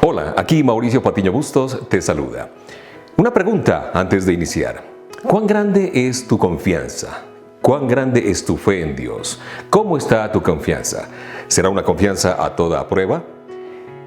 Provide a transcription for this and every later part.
Hola, aquí Mauricio Patiño Bustos te saluda. Una pregunta antes de iniciar. ¿Cuán grande es tu confianza? ¿Cuán grande es tu fe en Dios? ¿Cómo está tu confianza? ¿Será una confianza a toda prueba?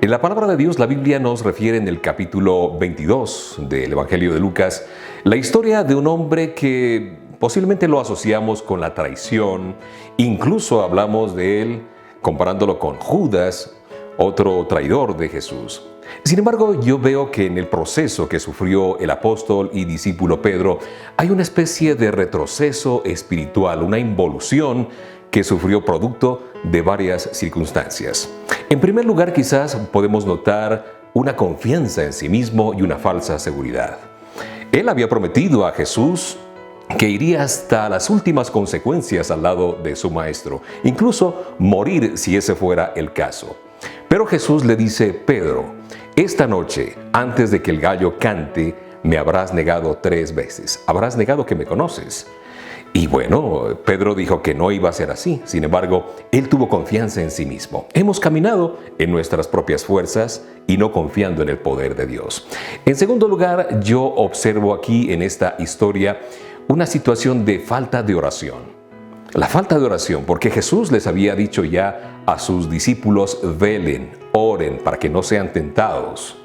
En la palabra de Dios, la Biblia nos refiere en el capítulo 22 del Evangelio de Lucas la historia de un hombre que posiblemente lo asociamos con la traición. Incluso hablamos de él comparándolo con Judas, otro traidor de Jesús. Sin embargo, yo veo que en el proceso que sufrió el apóstol y discípulo Pedro hay una especie de retroceso espiritual, una involución que sufrió producto de varias circunstancias. En primer lugar, quizás podemos notar una confianza en sí mismo y una falsa seguridad. Él había prometido a Jesús que iría hasta las últimas consecuencias al lado de su maestro, incluso morir si ese fuera el caso. Pero Jesús le dice: Pedro, esta noche, antes de que el gallo cante, me habrás negado 3 veces. Habrás negado que me conoces. Y bueno, Pedro dijo que no iba a ser así. Sin embargo, él tuvo confianza en sí mismo. Hemos caminado en nuestras propias fuerzas y no confiando en el poder de Dios. En segundo lugar, yo observo aquí en esta historia una situación de falta de oración. La falta de oración, porque Jesús les había dicho ya a sus discípulos: velen, oren para que no sean tentados.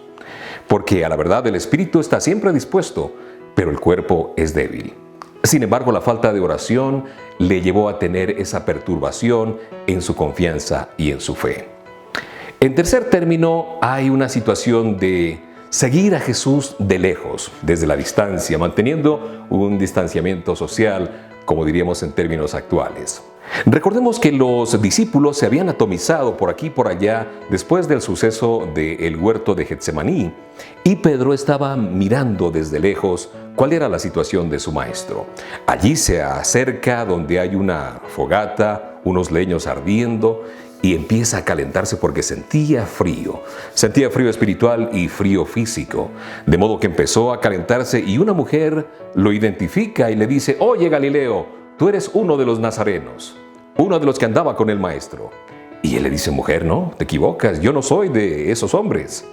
Porque a la verdad el espíritu está siempre dispuesto, pero el cuerpo es débil. Sin embargo, la falta de oración le llevó a tener esa perturbación en su confianza y en su fe. En tercer término, hay una situación de seguir a Jesús de lejos, desde la distancia, manteniendo un distanciamiento social, como diríamos en términos actuales. Recordemos que los discípulos se habían atomizado por aquí y por allá después del suceso del huerto de Getsemaní, y Pedro estaba mirando desde lejos cuál era la situación de su maestro. Allí se acerca donde hay una fogata, unos leños ardiendo, y empieza a calentarse porque sentía frío espiritual y frío físico, de modo que empezó a calentarse y una mujer lo identifica y le dice: oye Galileo, tú eres uno de los nazarenos, uno de los que andaba con el maestro. Y él le dice: mujer, no, te equivocas, yo no soy de esos hombres.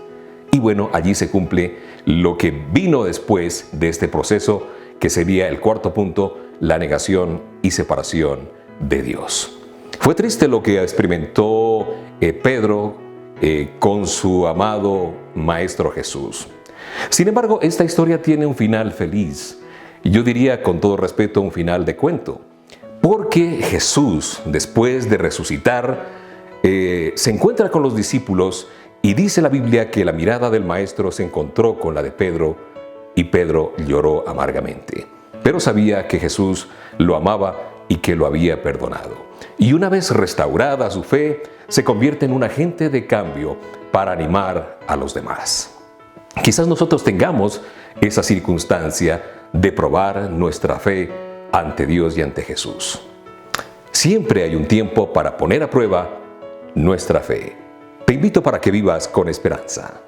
Y bueno, allí se cumple lo que vino después de este proceso, que sería el cuarto punto: la negación y separación de Dios. Fue triste lo que experimentó Pedro con su amado Maestro Jesús. Sin embargo, esta historia tiene un final feliz. Yo diría, con todo respeto, un final de cuento. Porque Jesús, después de resucitar, se encuentra con los discípulos y dice la Biblia que la mirada del Maestro se encontró con la de Pedro y Pedro lloró amargamente. Pero sabía que Jesús lo amaba y que lo había perdonado. Y una vez restaurada su fe, se convierte en un agente de cambio para animar a los demás. Quizás nosotros tengamos esa circunstancia de probar nuestra fe ante Dios y ante Jesús. Siempre hay un tiempo para poner a prueba nuestra fe. Te invito para que vivas con esperanza.